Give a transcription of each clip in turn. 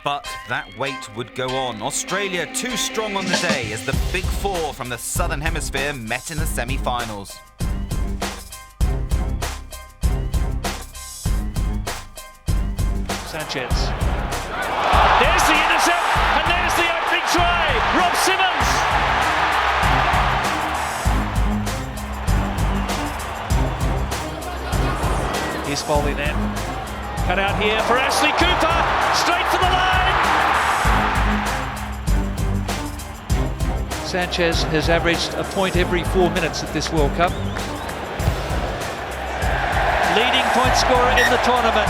But that wait would go on. Australia too strong on the day as the Big Four from the Southern Hemisphere met in the semi-finals. Sanchez. There's the intercept, and there's the opening try. Rob Simmons. Here's Foley then. Cut out here for Ashley Cooper. Straight for the line. Sanchez has averaged a point every 4 minutes at this World Cup. Leading point scorer in the tournament.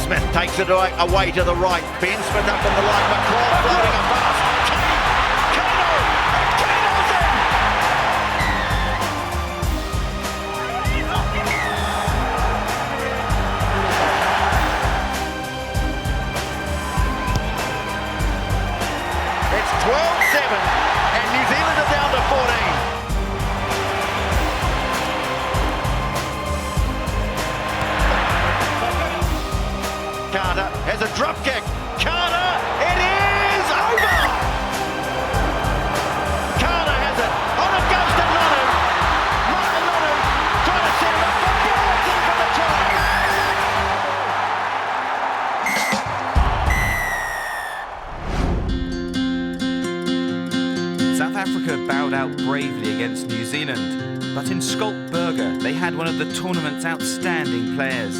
Smith takes it away to the right. Ben Smith up in the line. McCall floating a pass. Kano's in! It's 12-7 and New Zealand are down to 14. Carter has a drop kick. Carter, it is over! Carter has it. On it goes to Nonu. Martin Nonu trying to set it up. But Barrett's in for the try. South Africa bowed out bravely against New Zealand, but in Schalk they had one of the tournament's outstanding players.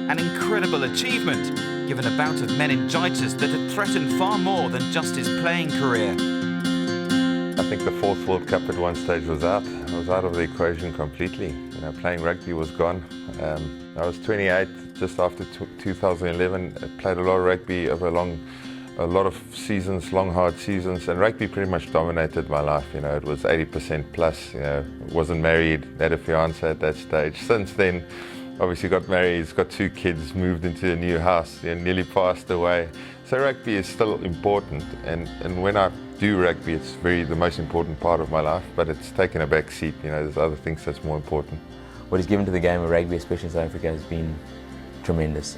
An incredible achievement, given a bout of meningitis that had threatened far more than just his playing career. I think the fourth World Cup at one stage was out. I was out of the equation completely. You know, playing rugby was gone. I was 28, just after 2011. I played a lot of rugby over a lot of seasons, long, hard seasons, and rugby pretty much dominated my life. You know, it was 80% plus. You know, wasn't married, had a fiance at that stage. Since then, obviously got married, he's got 2 kids, moved into a new house, nearly passed away. So rugby is still important, and when I do rugby, it's the most important part of my life, but it's taken a back seat. You know, there's other things that's more important. What he's given to the game of rugby, especially in South Africa, has been tremendous.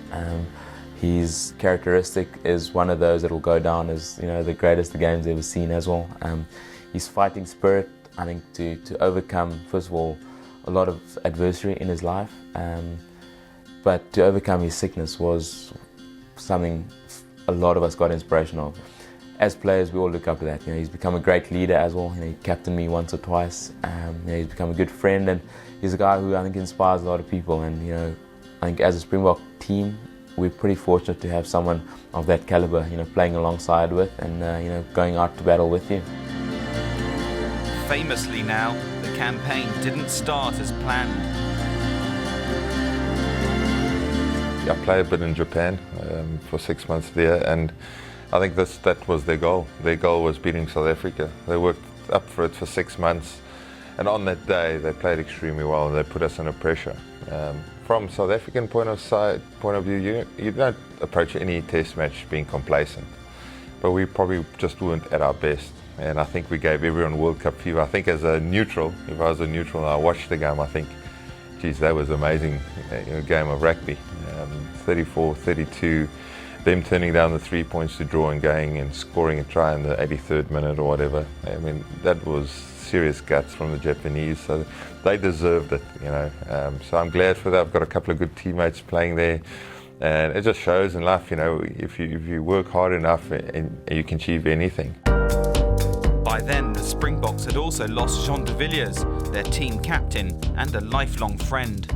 His characteristic is one of those that will go down as, you know, the greatest the game's ever seen as well. His fighting spirit, I think, to overcome, first of all, a lot of adversity in his life, but to overcome his sickness was something a lot of us got inspiration of. As players, we all look up to that. You know, he's become a great leader as well. You know, he captained me once or twice. You know, he's become a good friend, and he's a guy who I think inspires a lot of people. And you know, I think as a Springbok team, we're pretty fortunate to have someone of that caliber, you know, playing alongside with, and you know, going out to battle with you. Famously now, the campaign didn't start as planned. I played a bit in Japan for 6 months there, and I think that was their goal. Their goal was beating South Africa. They worked up for it for 6 months, and on that day they played extremely well. They put us under pressure. From South African point of view, you don't approach any test match being complacent, but we probably just weren't at our best. And I think we gave everyone World Cup fever. I think as a neutral, if I was a neutral and I watched the game, I think, geez, that was amazing game of rugby. 34-32, them turning down the 3 points to draw and going and scoring a try in the 83rd minute or whatever. I mean, that was serious guts from the Japanese, so they deserved it, you know. So I'm glad for that. I've got a couple of good teammates playing there. And it just shows in life, you know, if you work hard enough and you can achieve anything. By then, the Springboks had also lost Jean de Villiers, their team captain and a lifelong friend.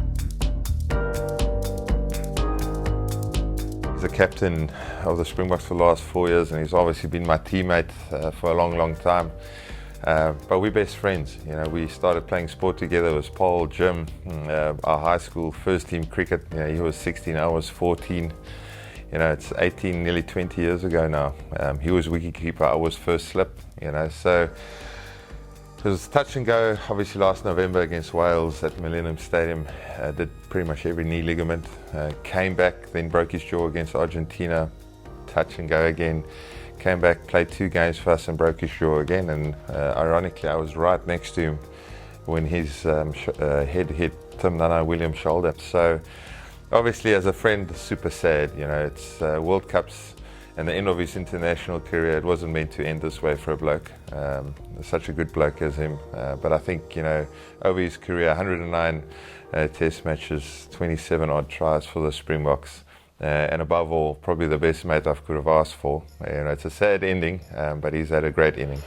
He's the captain of the Springboks for the last 4 years, and he's obviously been my teammate for a long, long time. But we're best friends. You know, we started playing sport together. It was Paul, Jim, our high school first team cricket. You know, he was 16, I was 14. You know, it's 18, nearly 20 years ago now. He was wicketkeeper, I was first slip, you know, so it was touch and go. Obviously last November against Wales at Millennium Stadium, did pretty much every knee ligament, came back, then broke his jaw against Argentina, touch and go again, came back, played 2 games for us and broke his jaw again, and ironically I was right next to him when his head hit Tim Nana Williams' shoulder. So obviously as a friend, super sad, you know, it's World Cups and the end of his international career. It wasn't meant to end this way for a bloke, such a good bloke as him. But I think, you know, over his career, 109 test matches, 27 odd tries for the Springboks, and above all, probably the best mate I could have asked for. You know, it's a sad ending, but he's had a great inning.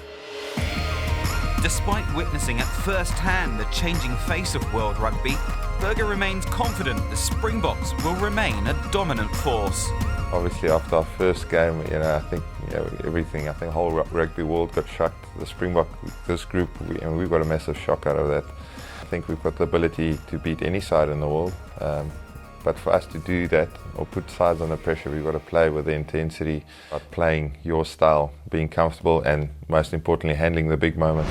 Despite witnessing at first hand the changing face of world rugby, Berger remains confident the Springboks will remain a dominant force. Obviously after our first game, you know, I think, you know, everything, I think the whole rugby world got shocked. The Springbok, this group, we got a massive shock out of that. I think we've got the ability to beat any side in the world, but for us to do that or put sides under pressure, we've got to play with the intensity of playing your style, being comfortable and most importantly handling the big moments.